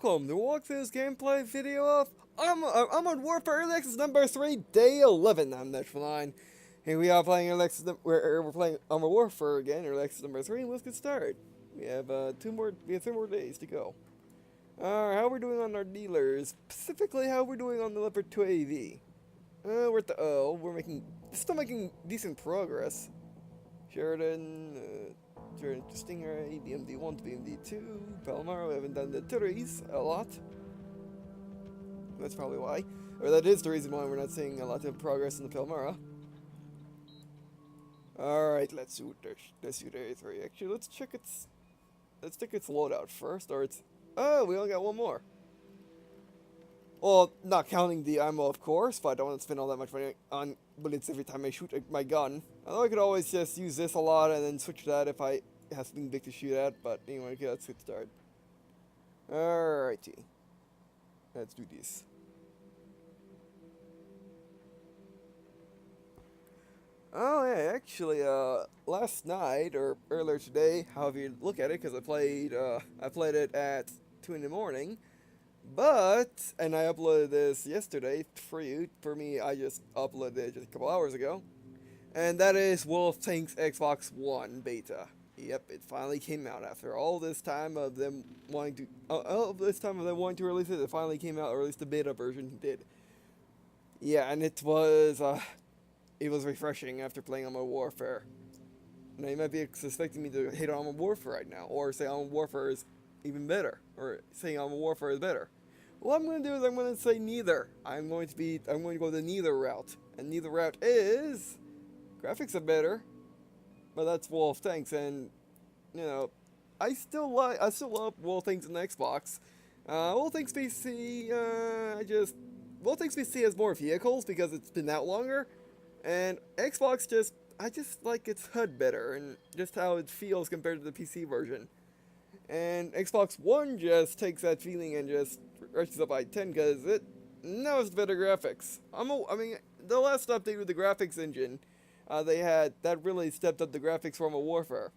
welcome to walk this gameplay video of Armored Warfare Alexis number 3, day 11. I'm Netflix9. Here we are playing we're playing Armored Warfare again, Alexis number 3, and let's get started. We have 3 more days to go. How we're doing on our dealers, specifically how we're doing on the Leopard 2 AV. We're at the O, still making decent progress. Sheridan, Stingray, BMD-1 to BMD-2, Palomar. We haven't done the turrets a lot. That's probably why. Or that is the reason why we're not seeing a lot of progress in the Palmyra. Alright, let's shoot A3. Actually, let's check its loadout first, or it's... Oh, we only got one more. Well, not counting the ammo, of course, but I don't want to spend all that much money on bullets every time I shoot my gun. Although I could always just use this a lot and then switch that if I have something big to shoot at, but anyway, okay, let's get started. Alrighty. Let's do this. Oh yeah, actually, last night, or earlier today, however you look at it, because I played it at 2 in the morning, and I uploaded this yesterday for you. For me, I just uploaded it just a couple hours ago. And that is Wolf Tank's Xbox One beta. Yep, it finally came out after all this time of them wanting to release it. It finally came out, or at least the beta version did. Yeah, and it was refreshing after playing Armored Warfare. Now you might be expecting me to hate Armored Warfare right now, or say Armored Warfare is even better, or saying Armored Warfare is better. What I'm going to do is I'm going to say neither. I'm going to go the neither route, and neither route is graphics are better, but that's Wolf Tanks, and you know, I still love Wolf Tanks on the Xbox. Wolf Tanks PC, Wolf Tanks PC has more vehicles because it's been out longer, and Xbox I just like its HUD better, and just how it feels compared to the PC version. And Xbox One just takes that feeling and just rushes up by 10 because it knows better graphics. I mean, the last update with the graphics engine they had, that really stepped up the graphics for Armored Warfare.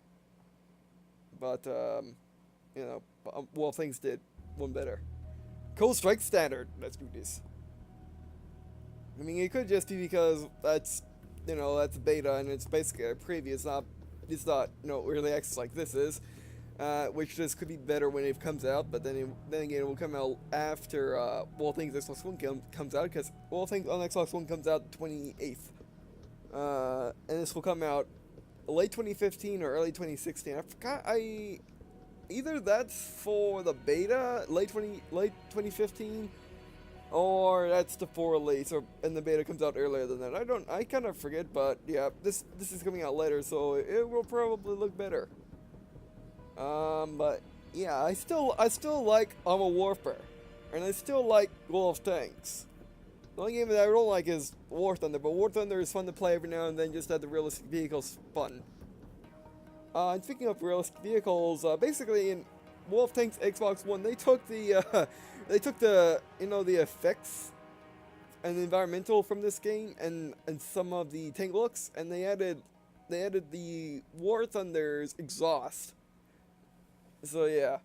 But, you know, well, things did one better. Cold Strike Standard. Let's do this. I mean, it could just be because that's beta and it's basically a preview. It's not, early access like this is. Which just could be better when it comes out, but then again, it will come out after Wolf Tanks Xbox One comes out, because Wolf Tanks on Xbox One comes out the 28th. And this will come out late 2015 or early 2016. I forgot. Either that's for the beta, late 2015, or that's the full release, and the beta comes out earlier than that. I kind of forget, but yeah, this is coming out later, so it will probably look better. But yeah, I still like Armored Warfare, and I still like Wolf Tanks. The only game that I don't like is War Thunder, but War Thunder is fun to play every now and then, just at the realistic vehicles fun. And speaking of realistic vehicles, basically in Wolf Tanks Xbox One, they took the the effects and the environmental from this game and some of the tank looks, and they added the War Thunder's exhaust. So yeah,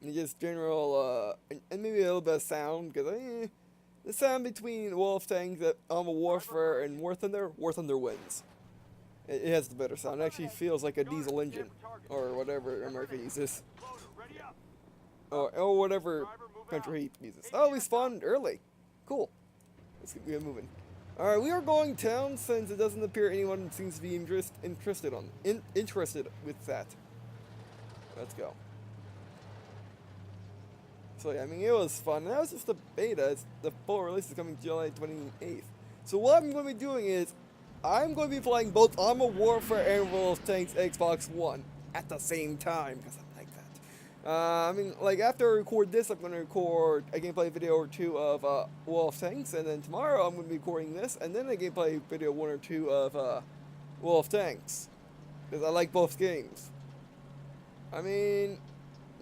and just general, and maybe a little bit of sound, because the sound between Wolf Tanks, Armored Warfare, and War Thunder wins. It has the better sound. It actually feels like a diesel engine, or whatever America uses, or whatever country he uses. Oh, we spawned early. Cool. Let's get moving. Alright, we are going down since it doesn't appear anyone seems to be interested with that. Let's go. So yeah, I mean, it was fun. That was just the beta. The full release is coming July 28th. So what I'm going to be doing is, I'm going to be playing both Armored Warfare and Wolf Tanks Xbox One at the same time, because I like that. I mean, like, after I record this, I'm going to record a gameplay video or 2 of Wolf Tanks, and then tomorrow I'm going to be recording this, and then a gameplay video 1 or 2 of Wolf Tanks, because I like both games. I mean,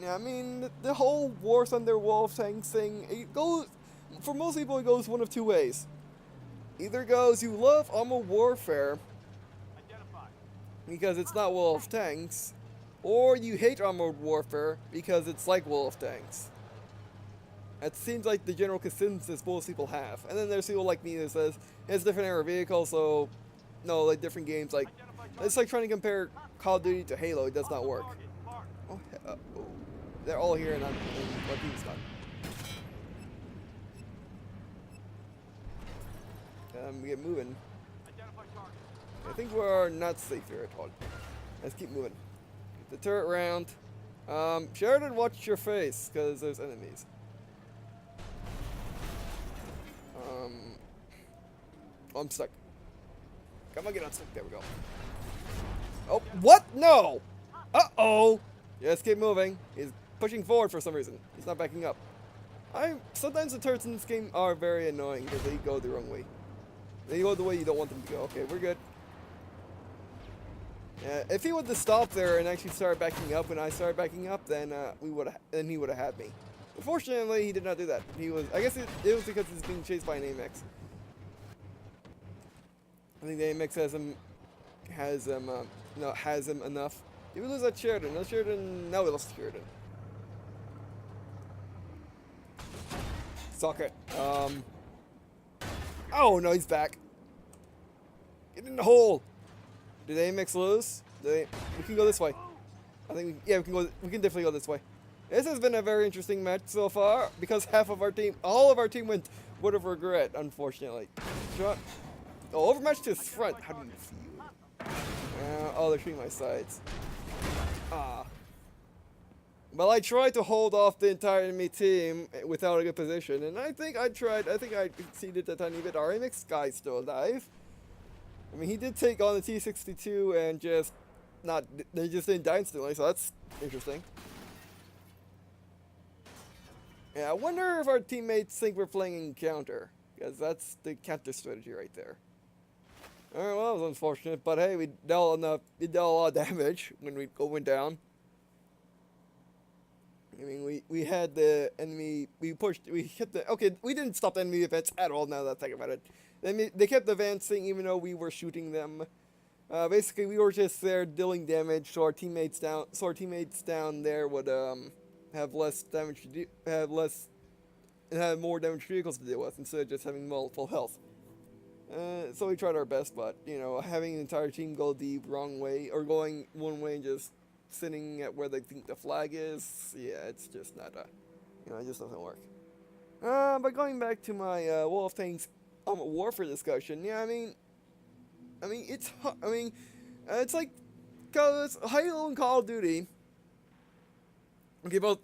yeah, the whole War Thunder Wolf Tanks thing, it goes, for most people it goes one of 2 ways. Either goes, you love Armored Warfare, because it's not Wolf Tanks, or you hate armored warfare because it's like wolf tanks. It seems like the general consensus most people have. And then there's people like me that says it's different era vehicle, so no, like different games. Like it's like trying to compare Call of Duty to Halo. It does not work. Oh, oh. They're all here, and my team's not. Get moving. I think we're not safe here at all. Let's keep moving. Get the turret round. Sheridan, watch your face, because there's enemies. Oh, I'm stuck. Come on, get unstuck. There we go. Oh, what? No! Uh-oh! Yeah, let's keep moving. He's pushing forward for some reason. He's not backing up. Sometimes the turrets in this game are very annoying because they go the wrong way. They go the way you don't want them to go. Okay, we're good. If he would have stopped there and actually started backing up when I started backing up, then he would have had me. Unfortunately, he did not do that. I guess it was because he's being chased by an AMX. I think the AMX has him enough. Did we lose that Sheridan? No Sheridan. No, we lost Sheridan. Suck it. Oh no, he's back. Get in the hole. Did AMX lose? We can go this way. I think we can go. We can definitely go this way. This has been a very interesting match so far because all of our team went would have regret, unfortunately. Oh, overmatch to his front. How do you feel? Oh, they're shooting my sides. Well, I tried to hold off the entire enemy team without a good position, and I think I tried. I think I succeeded a tiny bit. Our MX guy's still alive. I mean, he did take on the T-62 and they just didn't die instantly, so that's interesting. Yeah, I wonder if our teammates think we're playing Encounter, because that's the counter strategy right there. Alright, well, that was unfortunate, but hey, we dealt a lot of damage when we went down. I mean, we had the enemy, we didn't stop the enemy advance at all now that I think about it. They kept advancing even though we were shooting them. Basically, we were just there dealing damage, so our teammates down there would have less damage have more damaged vehicles to deal with instead of just having multiple health. So we tried our best, but having an entire team go the wrong way or going one way and just sitting at where they think the flag is, yeah, it's just not it just doesn't work. But going back to my Wolf Tanks warfare discussion, yeah, I mean, it's like Halo and Call of Duty.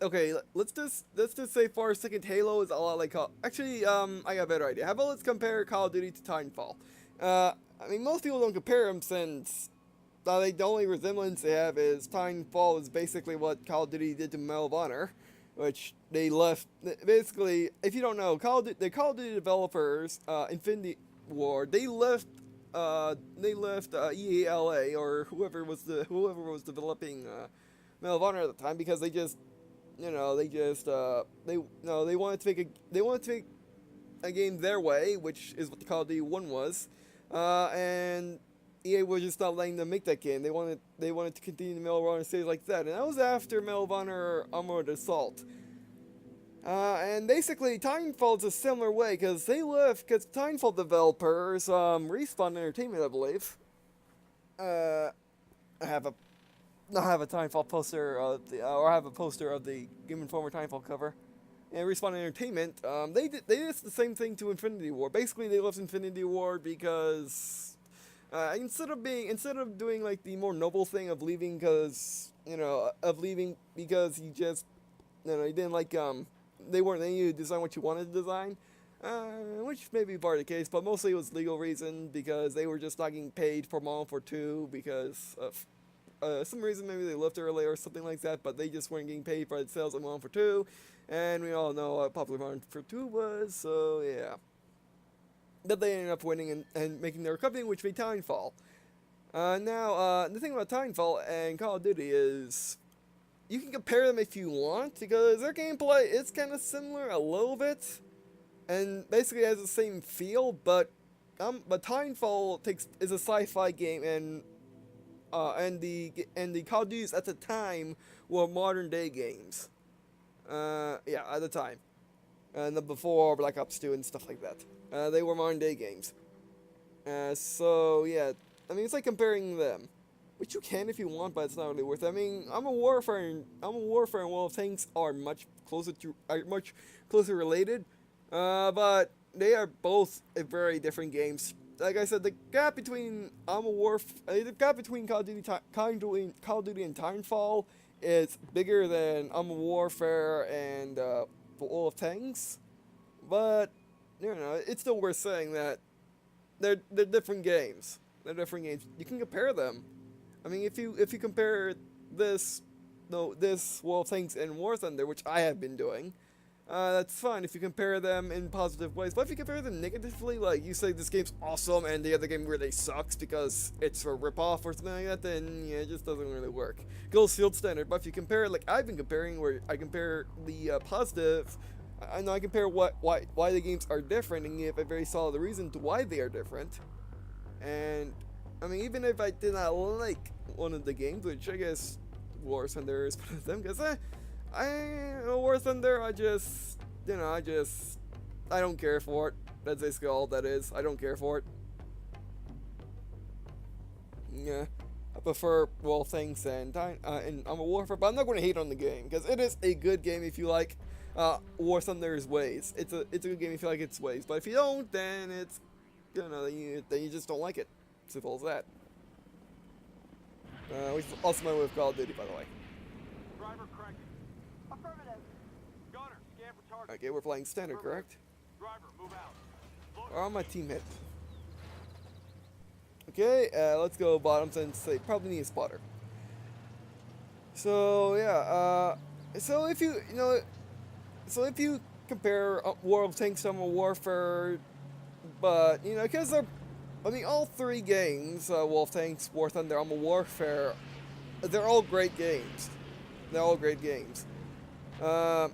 Okay, let's just say for a second, Halo is a lot like actually, I got a better idea. How about let's compare Call of Duty to Titanfall? I mean, most people don't compare them since the only resemblance they have is Titanfall is basically what Call of Duty did to Medal of Honor, which they left. Basically, if you don't know, the Call of Duty developers, Infinity Ward, they left EALA or whoever was developing Medal of Honor at the time because they wanted to make a game their way, which is what the Call of Duty 1 was, and EA was just not letting them make that game. They wanted to continue the Medal of Honor series like that, and that was after Medal of Honor Armored Assault. And basically, Titanfall is a similar way because Titanfall developers, Respawn Entertainment, I believe, I have a Titanfall poster or I have a poster of the Game Informer Titanfall cover. And Respawn Entertainment, they did the same thing to Infinity Ward. Basically, they left Infinity Ward because instead of doing like the more noble thing of leaving because you just you didn't like they weren't letting you design what you wanted to design, which may be part of the case, but mostly it was legal reason because they were just not getting paid for Modern Warfare 2 because of some reason. Maybe they left early or something like that, but they just weren't getting paid for the sales of Modern Warfare 2, and we all know how popular Modern Warfare 2 was, so yeah. But they ended up winning and making their company, which made Titanfall. Now, the thing about Titanfall and Call of Duty is you can compare them if you want, because their gameplay is kind of similar a little bit, and basically has the same feel, but Titanfall is a sci-fi game, and and the Call of Duties at the time were modern day games. Yeah, at the time, and before Black Ops 2 and stuff like that. They were modern day games. So yeah, I mean it's like comparing them, which you can if you want, but it's not really worth it. I mean, I'm a Warfare and World of Tanks are much closer related, but they are both very different games. Like I said, the gap between Call of Duty and Titanfall is bigger than Warfare and World of Tanks, but you know it's still worth saying that they're different games. They're different games. You can compare them. I mean, if you compare this World of Tanks and War Thunder, which I have been doing, that's fine if you compare them in positive ways. But if you compare them negatively, like you say this game's awesome and the other game really sucks because it's a ripoff or something like that, then yeah, it just doesn't really work. Goes field standard. But if you compare it like I've been comparing, where I compare the positive, I know I compare why the games are different and give a very solid reason to why they are different. And I mean, even if I did not like one of the games, which I guess War Thunder is one of them, because War Thunder, I don't care for it. That's basically all that is. I don't care for it. Yeah, I prefer World of Tanks and I'm a Warfare, but I'm not going to hate on the game because it is a good game if you like War Thunder's ways. It's a good game if you like its ways, but if you don't, then it's then you just don't like it. Simple as that. Which is also my way of Call of Duty, by the way. Driver cranking. Affirmative. Gunner, scan for target. Okay, we're playing standard, correct? Driver, move out. Or on my team hit. Okay, let's go bottom since they probably need a spotter. So yeah, so if you compare World of Tanks to Warfare, but because all three games, World of Tanks, War Thunder, Warfare, they're all great games. They're all great games. But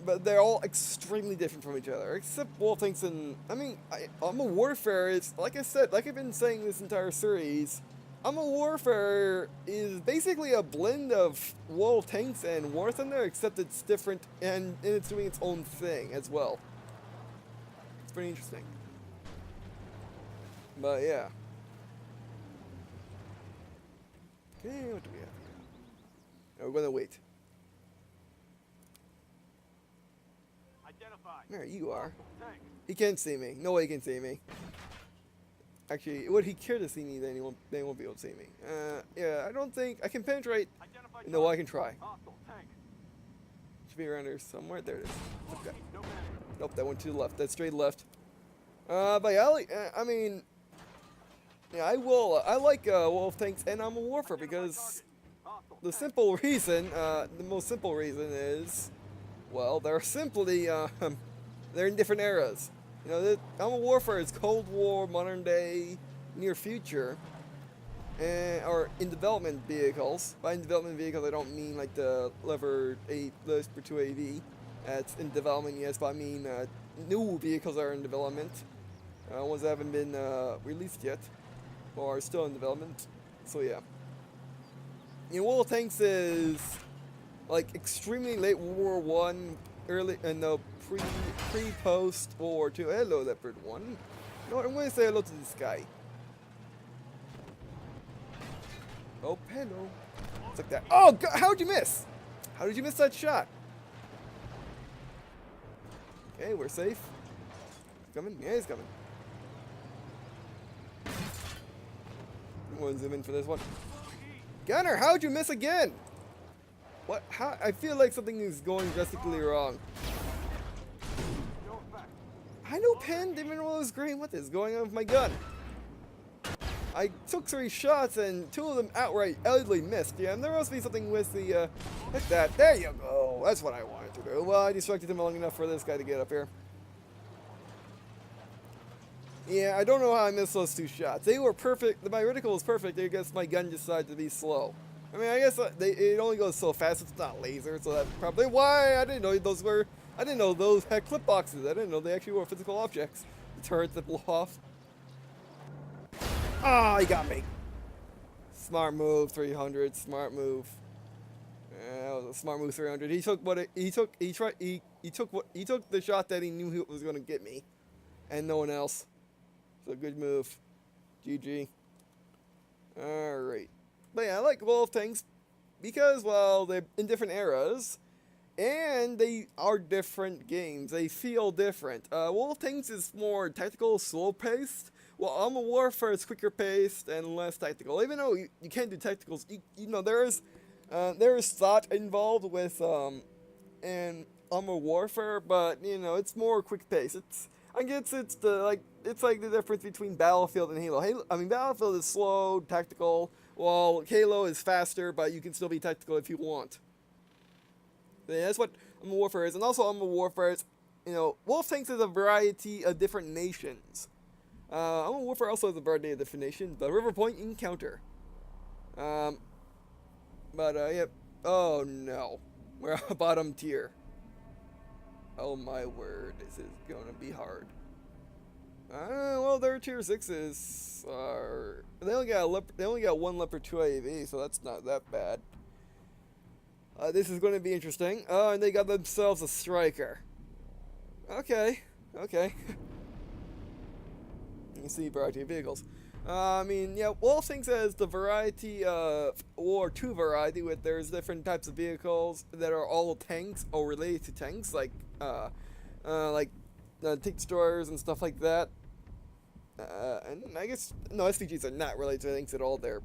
but they're all extremely different from each other, except World of Tanks and, Warfare is, like I said, like I've been saying this entire series, Warfare is basically a blend of World of Tanks and War Thunder, except it's different and it's doing its own thing as well. It's pretty interesting. But yeah. Okay, what do we have here? We're gonna wait. Identify. There you are. Tank. He can't see me. No way he can see me. Actually, would he care to see me, then he won't be able to see me. Yeah, I don't think I can penetrate. Identify. No, I can try. Hostile tank. Should be around here somewhere. There it is. Okay. No panic. Nope, that went to the left. That's straight left. But yeah, I like World of Tanks and Warfare because the simple reason, the most simple reason is, well, they're simply, they're in different eras. Warfare is Cold War, modern day, near future, or in development vehicles. By in development vehicles, I don't mean like the Lever 2 AV. It's in development, yes, but I mean new vehicles are in development. Ones that haven't been released yet, or are still in development. So yeah. World of Tanks is like extremely late World War I, early and pre-post World War II. Hello, Leopard 1. You know what? I'm going to say hello to this guy. Oh, hello. It's like that. Oh, God, how'd you miss? How did you miss that shot? Okay, we're safe. He's coming? Yeah, he's coming. I'm going to zoom in for this one. Gunner, how'd you miss again? What? How? I feel like something is going drastically wrong. I know pen didn't even know it was green. What is going on with my gun? I took 3 shots and 2 of them outright elderly missed. Yeah, and there must be something with the, like that. There you go. That's what I wanted to do. Well, I distracted him long enough for this guy to get up here. Yeah, I don't know how I missed those 2 shots. They were perfect. My reticle was perfect. I guess my gun decided to be slow. I mean, I guess it only goes so fast. It's not laser, so that's probably why. I didn't know those were. I didn't know those had clip boxes. I didn't know they actually were physical objects. The turrets that blow off. Ah, he got me. Smart move, 300. Smart move. That was a smart move, 300. He took what he took. He took the shot that he knew he was gonna get me, and no one else. So good move. GG. All right. But yeah, I like both things because, well, they're in different eras, and they are different games. They feel different. World of Tanks is more tactical, slow-paced, while Armored Warfare is quicker-paced and less tactical. Even though you can't do tacticals, you know, there is thought involved with in Armored Warfare, but, you know, it's more quick-paced. I guess it's like the difference between Battlefield and Halo. I mean, Battlefield is slow, tactical, while Halo is faster, but you can still be tactical if you want. Yeah, that's what Armored Warfare is. And also Armored Warfare is, you know, Wolf Tanks is a variety of different nations. Armored Warfare also has a variety of different nations, but River Point Encounter. Yeah. Oh no. We're bottom tier. Oh my word, this is gonna be hard. Well, their tier 6s are... They only got one Leopard 2 AV, so that's not that bad. This is going to be interesting. Oh, and they got themselves a striker. Okay. You can see variety of vehicles. I mean, yeah, Wolf Tanks has the variety of War 2 variety, with there's different types of vehicles that are all tanks or related to tanks, like tank destroyers and stuff like that. And I guess no, SPGs are not related to tanks at all. They're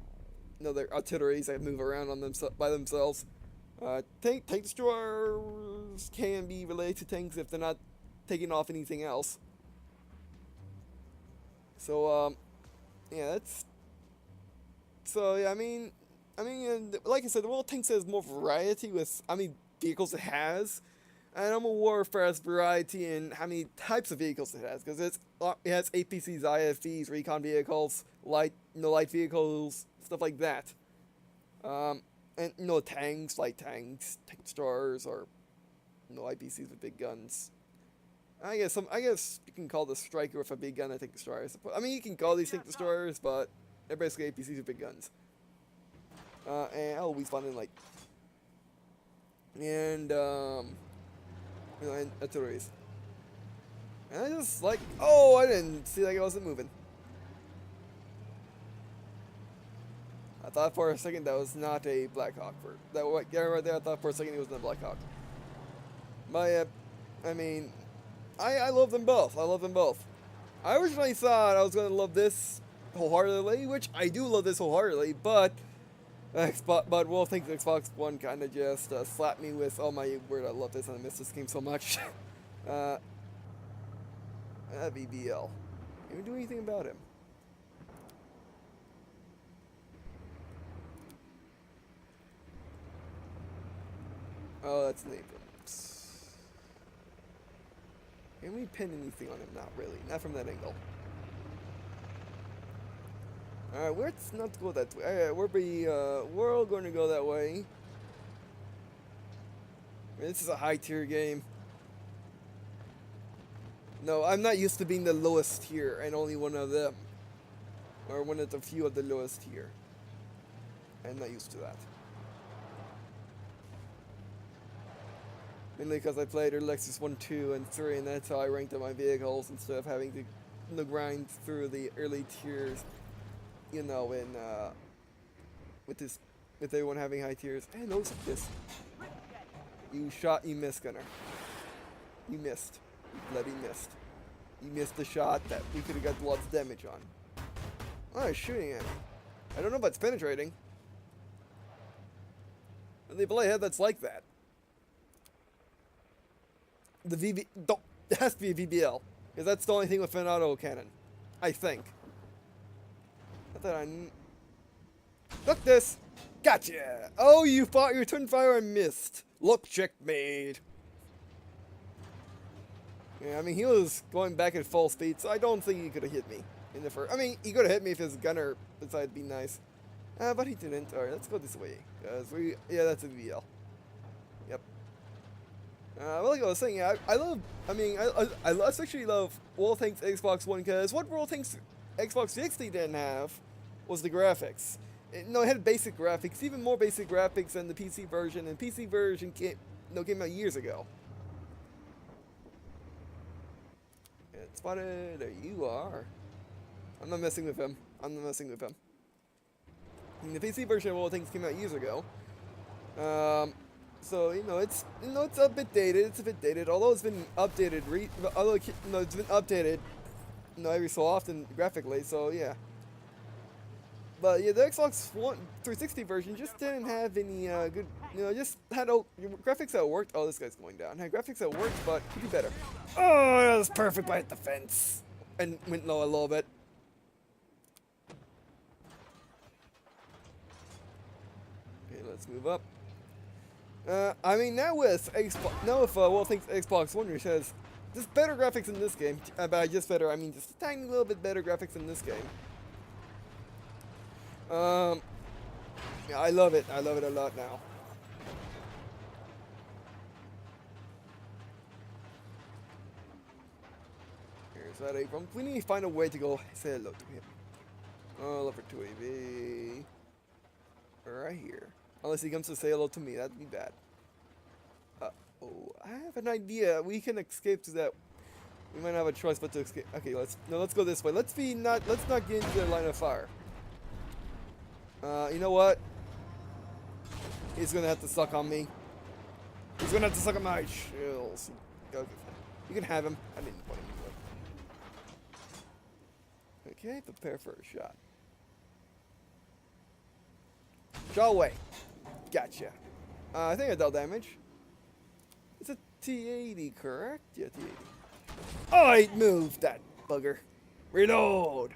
artilleries that move around on by themselves. Tank destroyers can be related to tanks if they're not taking off anything else. So yeah, that's. So yeah, I mean, like I said, the World Tanks has more variety with how many vehicles it has, and Armored Warfare has variety in how many types of vehicles it has, because it has APCs, IFVs, Recon vehicles, light vehicles, stuff like that. And tanks, light tanks, tank destroyers, or IPCs with big guns. I guess you can call the striker with a big gun a tank destroyer. I mean, you can call these tank destroyers, but they're basically APCs with big guns. And I'll always find in like, and and artilleries. And I just like, oh, I didn't see like I wasn't moving. I thought for a second that was not a Black Hawk. That guy right there, I thought for a second he was not a Black Hawk. But I mean, I love them both. I originally thought I was going to love this wholeheartedly, which I do love this wholeheartedly, but Wolf thinks Xbox One kind of just slapped me with, oh my word, I love this and I miss this game so much. VBL. Can we do anything about him? Oh, that's Abrams. Can we pin anything on him? Not really. Not from that angle. Alright, let's not go that way. Alright, we're all going to go that way. I mean, this is a high tier game. No, I'm not used to being the lowest tier and only one of them. Or one of the few of the lowest tier. I'm not used to that. Mainly because I played Lexus 1, 2, and 3, and that's how I ranked up my vehicles instead of having to grind through the early tiers, you know, with everyone having high tiers. Hey, notice this. You missed, Gunner. You missed. You bloody missed. You missed the shot that we could have got lots of damage on. Oh, he's shooting at me. I don't know if it's penetrating. And they play a head that's like that. It has to be a VBL, because that's the only thing with an auto cannon, I think. I thought I look this, gotcha. Oh, you fought your turn fire and missed. Look, checkmate. Yeah, I mean he was going back at full speed, so I don't think he could have hit me in the first. I mean he could have hit me if his gunner decided to be nice, but he didn't. All right, let's go this way, cause that's a VBL. Yep. Like I was saying, I especially love World Tanks Xbox One, because what World Tanks Xbox 360 didn't have was the graphics. No, it had basic graphics, even more basic graphics than the PC version, and PC version came out years ago. It's spotted. There you are. I'm not messing with him. I'm not messing with him. I mean, the PC version of all things came out years ago. So it's a bit dated. It's a bit dated, although it's been updated. It's been updated. Every so often graphically. So yeah. But yeah, the Xbox One 360 version just didn't have any good. Just had graphics that worked. Oh, this guy's going down. Had graphics that worked, but could be better. Oh, that was perfect by the fence, and went low a little bit. Okay, let's move up. I mean, now with Xbox One, which has just better graphics in this game. By just better, I mean just a tiny little bit better graphics in this game. Yeah, I love it. I love it a lot now. Here's that Abram. We need to find a way to go say hello to him. Oh, look for 2AV. Right here. Unless he comes to say hello to me, that'd be bad. Oh, I have an idea. We can escape to that. We might have a choice but to escape. Okay, let's go this way. Let's not get into the line of fire. You know what? He's gonna have to suck on me. He's gonna have to suck on my chills. Okay, you can have him. I didn't want him to. Okay, prepare for a shot. Draw away. Gotcha. I think I dealt damage. It's a T80, correct? Yeah, T80. Alright, move that bugger. Reload.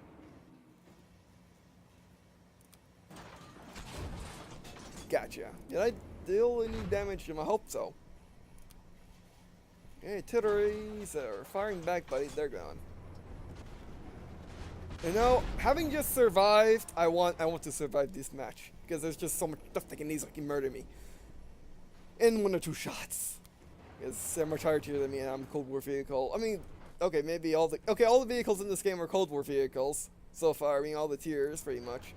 Gotcha. Did I deal any damage to him? I hope so. Okay, artilleries are firing back, buddy. They're gone. Having just survived, I want to survive this match because there's just so much stuff they can easily murder me in 1 or 2 shots. Because they're much higher tier than me, and I'm a Cold War vehicle. I mean, okay, maybe all the vehicles in this game are Cold War vehicles so far. I mean, all the tiers pretty much.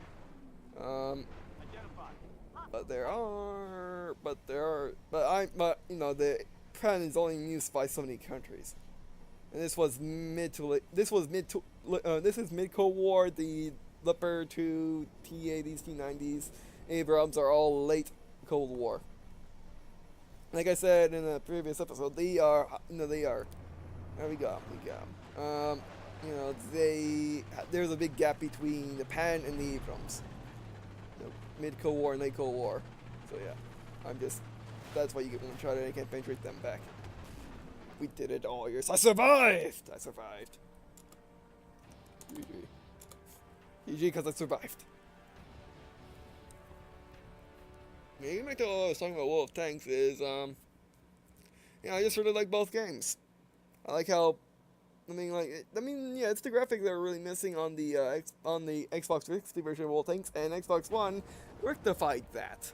But the plan is only used by so many countries, and this is mid Cold War. The Leopard 2, T80s, T90s, Abrams are all late Cold War. Like I said in a previous episode, they are. There we go. There's a big gap between the Pan and the Abrams. Mid-Cold War and late Cold War. So yeah, that's why you get one shot and I can't penetrate them back. We did it all years. I survived! GG because I survived. Yeah, even like I was talking about World of Tanks is, I just really like both games. I like how, it's the graphics that are really missing on the Xbox 360 version of World of Tanks, and Xbox One rectified that.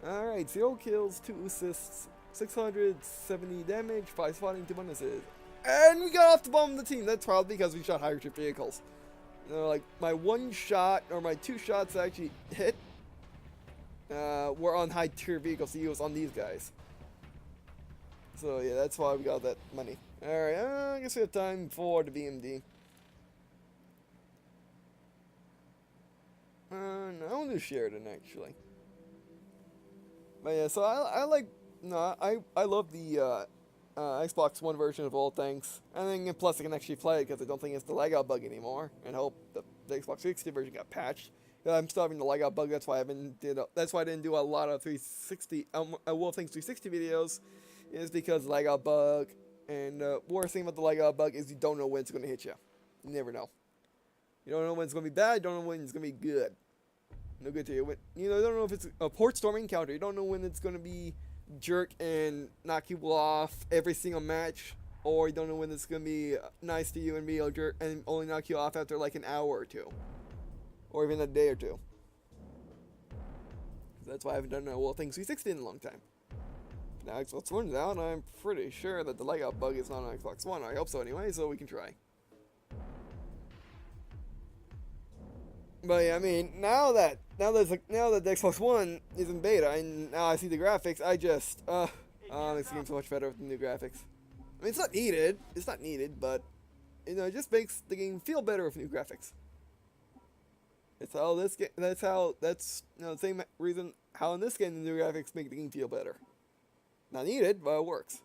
Alright, 0 kills, 2 assists, 670 damage, 5 spotting, 2 bonuses. And we got off the bottom of the team. That's probably because we shot higher tier vehicles. Like my 1 shot, or my 2 shots that actually hit, were on high tier vehicles. He was on these guys. So yeah, that's why we got that money. Alright, I guess we have time for the BMD. No, I want to do Sheridan actually. But yeah, so I love the Xbox One version of all things. And then plus I can actually play it because I don't think it's the lag out bug anymore. And hope the Xbox 360 version got patched. I'm still having the lag out bug. That's why I didn't do a lot of 360 World of Tanks 360 videos. Is because lag out bug. And worst thing about the lag out bug is you don't know when it's going to hit you. You never know. You don't know when it's going to be bad. You don't know when it's going to be good. No good to you. You don't know if it's a port storming encounter. You don't know when it's going to be jerk and knock you off every single match. Or you don't know when it's going to be nice to you and be a jerk and only knock you off after like an hour or two. Or even a day or two. That's why I haven't done a World of Tanks 360 in a long time. Now Xbox One's out, and I'm pretty sure that the lag out bug is not on Xbox One. I hope so anyway, so we can try. But yeah, I mean, now that the Xbox One is in beta and now I see the graphics, it makes the game so much better with the new graphics. I mean, it's not needed. It's not needed, but you know, it just makes the game feel better with new graphics. It's how this game. That's you know the same reason how in this game the new graphics make the game feel better. Not needed, but it works.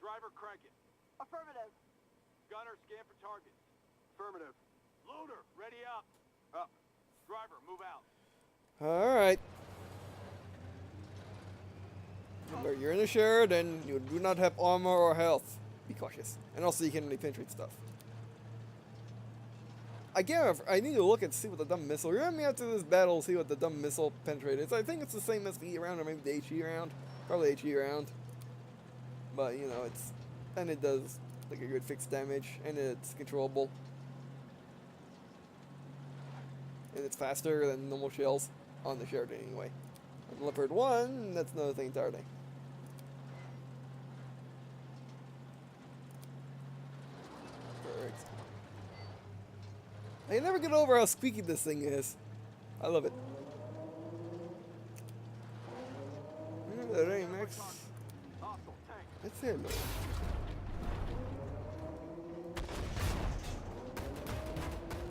Driver, crank it. Affirmative. Gunner, scan for targets. Affirmative. Loader, ready up. Up. Driver, move out. All right. Remember, you're in a Sheridan. You do not have armor or health. Be cautious, and also you can only penetrate stuff. Again, I need to look and see what the dumb missile. Remember me after this battle, see what the dumb missile penetrate is. I think it's the same as the E round or maybe the HE round. Probably HE round. But you know, it does like a good fixed damage, and it's controllable, and it's faster than normal shells on the Sheridan anyway. On the Leopard 1, that's another thing entirely. Perfect. I never get over how squeaky this thing is. I love it. Alright, Max. Hostile tank. Let's say hello.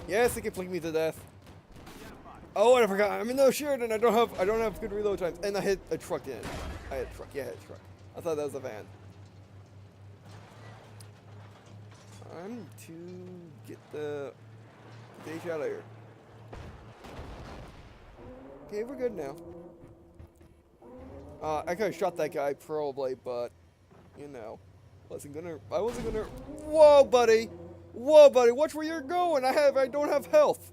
Yes, it can flick me to death. Identified. Oh, and I forgot. I'm in no Sheridan. I don't have good reload times, and I hit a truck in it. I hit a truck. Yeah, I hit a truck. I thought that was a van. Time to get the H out of here. Okay, we're good now. I could have shot that guy probably, but you know, I wasn't gonna. Whoa, buddy! Whoa, buddy! Watch where you're going. I don't have health.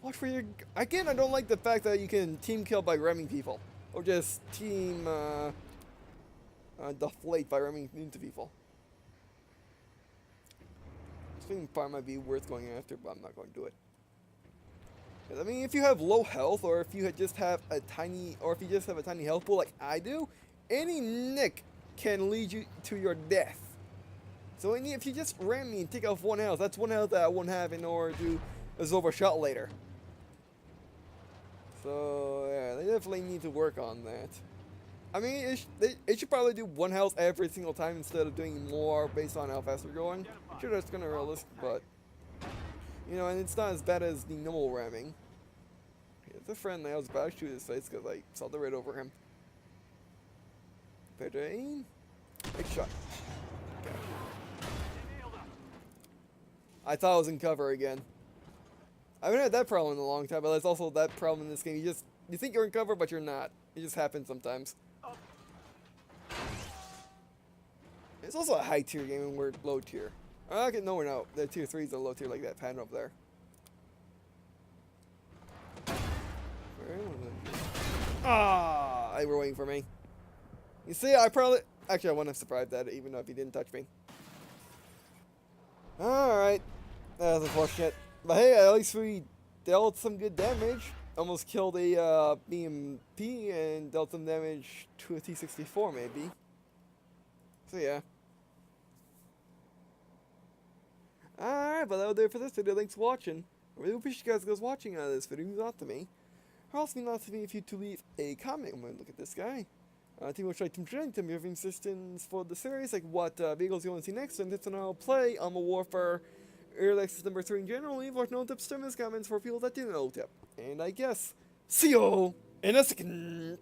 Watch where you're. Again, I don't like the fact that you can team kill by ramming people, or just team deflate by ramming into people. This thing probably might be worth going after, but I'm not going to do it. I mean, if you have low health, or if you just have a tiny health pool like I do, any nick can lead you to your death. So if you just ram me and take off 1 health, that's 1 health that I won't have in order to absorb a shot later. So yeah, they definitely need to work on that. I mean, it should probably do 1 health every single time instead of doing more based on how fast they're going. Sure, that's kind of realistic, but you know, and it's not as bad as the normal ramming. It's a friend I was about to shoot his face because I saw the red over him. Better aim. Big shot. Okay. I thought I was in cover again. I haven't had that problem in a long time, but there's also that problem in this game. You think you're in cover, but you're not. It just happens sometimes. It's also a high tier game and we're low tier. Okay, no, we're not. The tier 3 is a low tier like that pattern over there. Ah, they were waiting for me. You see, actually I wouldn't have survived that even though if he didn't touch me. Alright. That was unfortunate. But hey, at least we dealt some good damage. Almost killed a BMP and dealt some damage to a T-64 maybe. So yeah. Alright, but that'll do it for this video. Thanks for watching. I really appreciate you guys watching this video. It means a lot to me. It also means a lot to me if you to leave a comment. I'm going to look at this guy. Tell me what you'd like to present to me of suggestions for the series, like what vehicles you want to see next, and tips on how to play Modern Warfare Early Access number 3 in general. Leave what no tips in the comments for people that didn't know tip. And I guess, see you in a second.